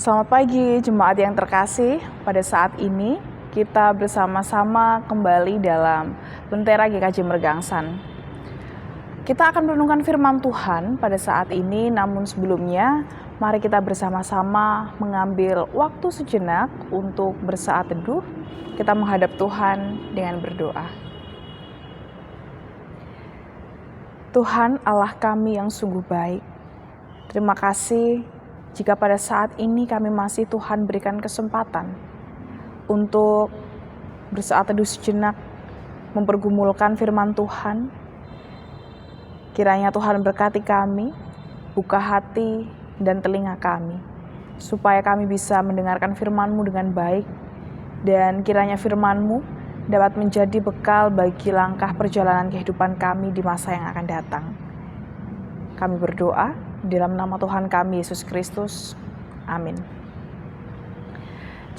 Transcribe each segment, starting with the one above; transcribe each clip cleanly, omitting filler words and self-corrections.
Selamat pagi, jemaat yang terkasih. Pada saat ini, kita bersama-sama kembali dalam Lentera GKJ Mergangsan. Kita akan merenungkan firman Tuhan pada saat ini, namun sebelumnya, mari kita bersama-sama mengambil waktu sejenak untuk bersaat teduh. Kita menghadap Tuhan dengan berdoa. Tuhan Allah kami yang sungguh baik, terima kasih jika pada saat ini kami masih Tuhan berikan kesempatan untuk bersaat teduh sejenak, mempergumulkan firman Tuhan. Kiranya Tuhan berkati kami, buka hati dan telinga kami, supaya kami bisa mendengarkan firman-Mu dengan baik, dan kiranya firman-Mu dapat menjadi bekal bagi langkah perjalanan kehidupan kami di masa yang akan datang. Kami berdoa dalam nama Tuhan kami, Yesus Kristus. Amin.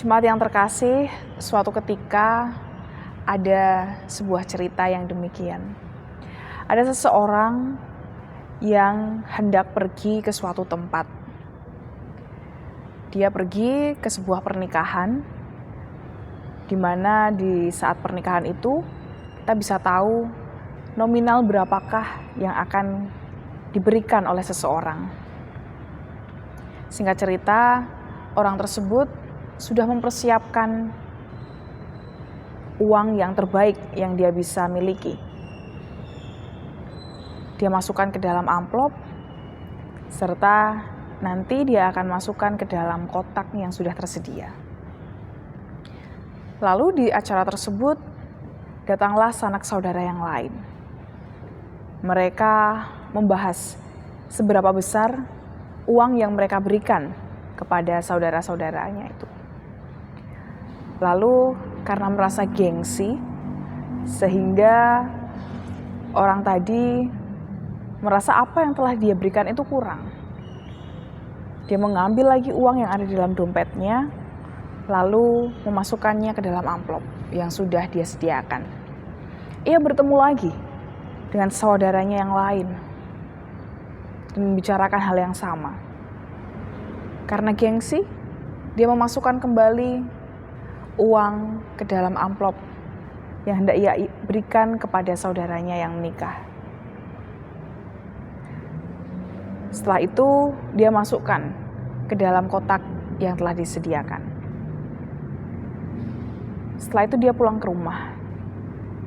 Jemaat yang terkasih, suatu ketika ada sebuah cerita yang demikian. Ada seseorang yang hendak pergi ke suatu tempat. Dia pergi ke sebuah pernikahan, di mana di saat pernikahan itu kita bisa tahu nominal berapakah yang akan diberikan oleh seseorang. Singkat cerita, orang tersebut sudah mempersiapkan uang yang terbaik yang dia bisa miliki. Dia masukkan ke dalam amplop, serta nanti dia akan masukkan ke dalam kotak yang sudah tersedia. Lalu di acara tersebut, datanglah sanak saudara yang lain. Mereka membahas seberapa besar uang yang mereka berikan kepada saudara-saudaranya itu. Lalu karena merasa gengsi, sehingga orang tadi merasa apa yang telah dia berikan itu kurang. Dia mengambil lagi uang yang ada di dalam dompetnya, lalu memasukkannya ke dalam amplop yang sudah dia sediakan. Ia bertemu lagi dengan saudaranya yang lain dan membicarakan hal yang sama. Karena gengsi, dia memasukkan kembali uang ke dalam amplop yang hendak ia berikan kepada saudaranya yang menikah. Setelah itu, dia masukkan ke dalam kotak yang telah disediakan. Setelah itu dia pulang ke rumah.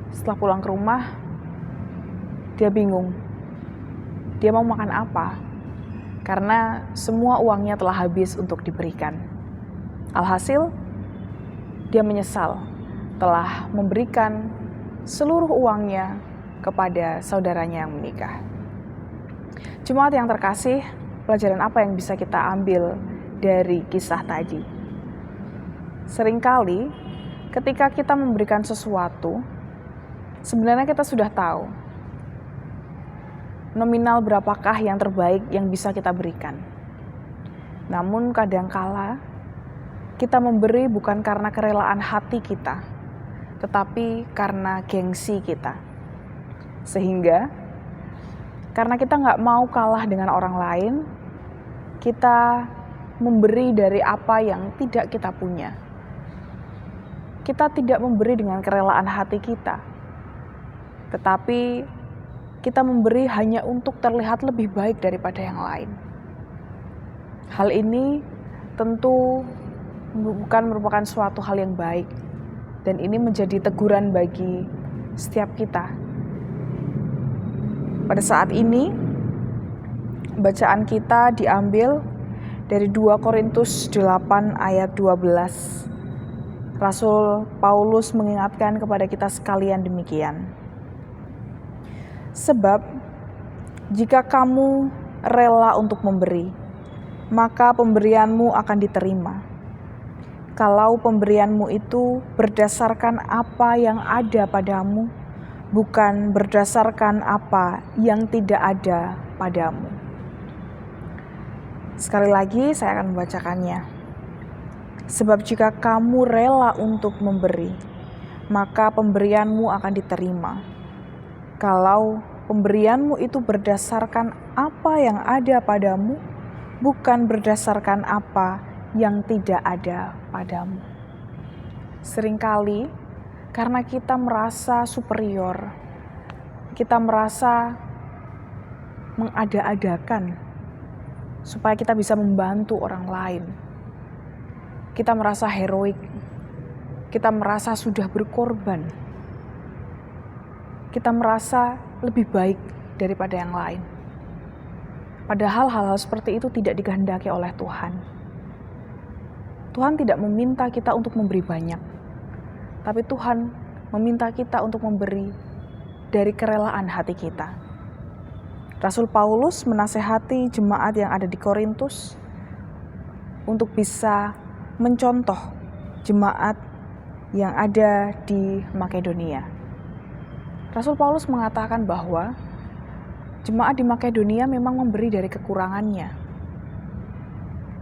Setelah pulang ke rumah, dia bingung. Dia mau makan apa? Karena semua uangnya telah habis untuk diberikan. Alhasil, dia menyesal telah memberikan seluruh uangnya kepada saudaranya yang menikah. Jemaat yang terkasih, pelajaran apa yang bisa kita ambil dari kisah tadi? Seringkali ketika kita memberikan sesuatu, sebenarnya kita sudah tahu nominal berapakah yang terbaik yang bisa kita berikan. Namun kadangkala kita memberi bukan karena kerelaan hati kita, tetapi karena gengsi kita. Sehingga karena kita nggak mau kalah dengan orang lain, kita memberi dari apa yang tidak kita punya. Kita tidak memberi dengan kerelaan hati kita, tetapi kita memberi hanya untuk terlihat lebih baik daripada yang lain. Hal ini tentu bukan merupakan suatu hal yang baik, dan ini menjadi teguran bagi setiap kita. Pada saat ini, bacaan kita diambil dari 2 Korintus 8 ayat 12. Rasul Paulus mengingatkan kepada kita sekalian demikian. Sebab, jika kamu rela untuk memberi, maka pemberianmu akan diterima. Kalau pemberianmu itu berdasarkan apa yang ada padamu, bukan berdasarkan apa yang tidak ada padamu. Sekali lagi saya akan membacakannya. Sebab jika kamu rela untuk memberi, maka pemberianmu akan diterima. Kalau pemberianmu itu berdasarkan apa yang ada padamu, bukan berdasarkan apa yang tidak ada padamu. Seringkali karena kita merasa superior, kita merasa mengada-adakan supaya kita bisa membantu orang lain. Kita merasa heroik, kita merasa sudah berkorban, kita merasa lebih baik daripada yang lain. Padahal hal-hal seperti itu tidak dikehendaki oleh Tuhan. Tuhan tidak meminta kita untuk memberi banyak, tapi Tuhan meminta kita untuk memberi dari kerelaan hati kita. Rasul Paulus menasehati jemaat yang ada di Korintus untuk bisa mencontoh jemaat yang ada di Makedonia. Rasul Paulus mengatakan bahwa jemaat di Makedonia memang memberi dari kekurangannya,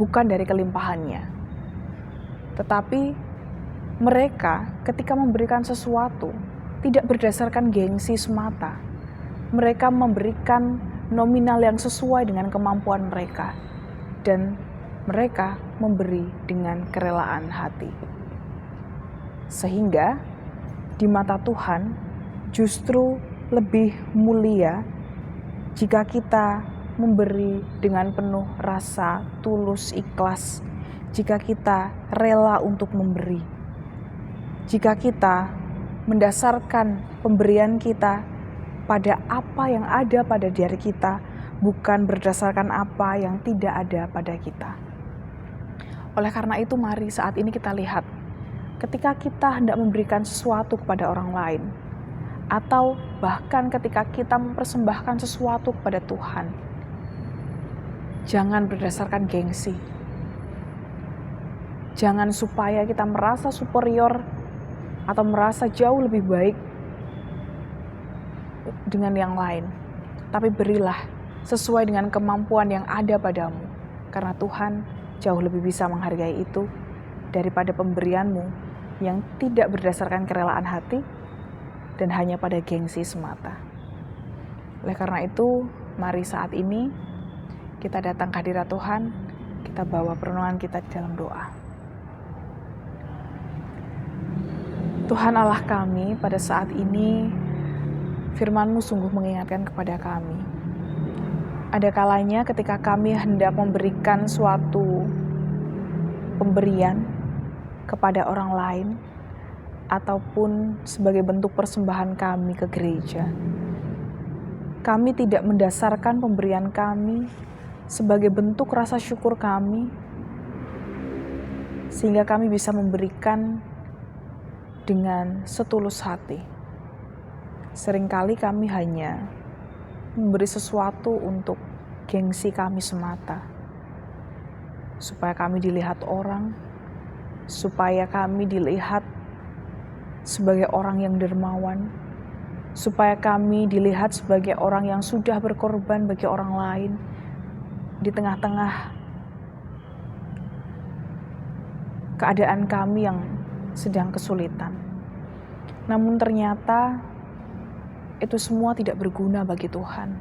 bukan dari kelimpahannya. Tetapi mereka ketika memberikan sesuatu tidak berdasarkan gengsi semata. Mereka memberikan nominal yang sesuai dengan kemampuan mereka, dan mereka memberi dengan kerelaan hati. Sehingga di mata Tuhan justru lebih mulia jika kita memberi dengan penuh rasa tulus ikhlas, jika kita rela untuk memberi, jika kita mendasarkan pemberian kita pada apa yang ada pada diri kita, bukan berdasarkan apa yang tidak ada pada kita. Oleh karena itu, mari saat ini kita lihat, ketika kita hendak memberikan sesuatu kepada orang lain, atau bahkan ketika kita mempersembahkan sesuatu kepada Tuhan, jangan berdasarkan gengsi. Jangan supaya kita merasa superior atau merasa jauh lebih baik dengan yang lain, tapi berilah sesuai dengan kemampuan yang ada padamu, karena Tuhan jauh lebih bisa menghargai itu daripada pemberianmu yang tidak berdasarkan kerelaan hati dan hanya pada gengsi semata. Oleh karena itu, mari saat ini kita datang ke hadirat Tuhan, kita bawa perenungan kita di dalam doa. Tuhan Allah kami, pada saat ini firman-Mu sungguh mengingatkan kepada kami. Ada kalanya ketika kami hendak memberikan suatu pemberian kepada orang lain, ataupun sebagai bentuk persembahan kami ke gereja, kami tidak mendasarkan pemberian kami sebagai bentuk rasa syukur kami, sehingga kami bisa memberikan dengan setulus hati. Seringkali kami hanya memberi sesuatu untuk gengsi kami semata, supaya kami dilihat orang, supaya kami dilihat sebagai orang yang dermawan, supaya kami dilihat sebagai orang yang sudah berkorban bagi orang lain di tengah-tengah keadaan kami yang sedang kesulitan. Namun ternyata itu semua tidak berguna bagi Tuhan.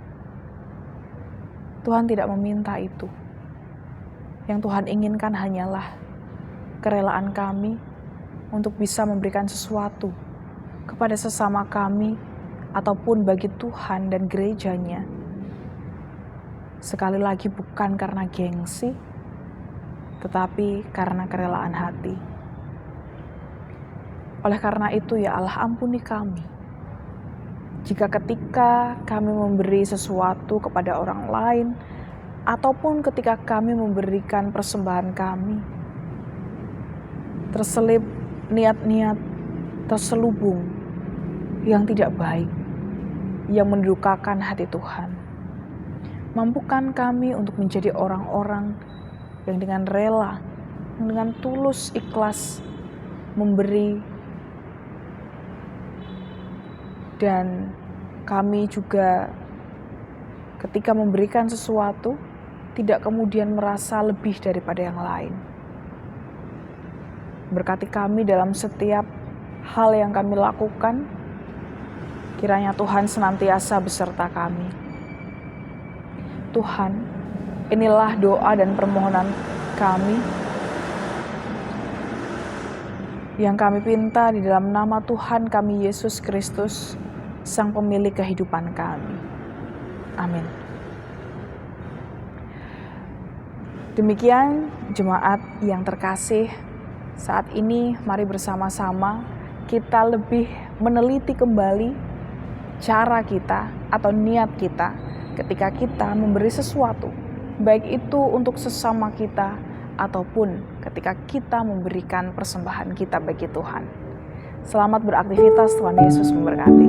Tuhan tidak meminta itu. Yang Tuhan inginkan hanyalah kerelaan kami untuk bisa memberikan sesuatu kepada sesama kami ataupun bagi Tuhan dan gerejanya. Sekali lagi bukan karena gengsi, tetapi karena kerelaan hati. Oleh karena itu ya Allah, ampuni kami jika ketika kami memberi sesuatu kepada orang lain, ataupun ketika kami memberikan persembahan kami, terselip niat-niat terselubung yang tidak baik, yang mendukakan hati Tuhan. Mampukan kami untuk menjadi orang-orang yang dengan rela, dengan tulus ikhlas memberi, dan kami juga ketika memberikan sesuatu tidak kemudian merasa lebih daripada yang lain. Berkati kami dalam setiap hal yang kami lakukan, kiranya Tuhan senantiasa beserta kami. Tuhan, inilah doa dan permohonan kami yang kami pinta di dalam nama Tuhan kami Yesus Kristus, Sang Pemilik kehidupan kami. Amin. Demikian jemaat yang terkasih, saat ini mari bersama-sama kita lebih meneliti kembali cara kita atau niat kita ketika kita memberi sesuatu, baik itu untuk sesama kita ataupun ketika kita memberikan persembahan kita bagi Tuhan. Selamat beraktivitas, Tuhan Yesus memberkati.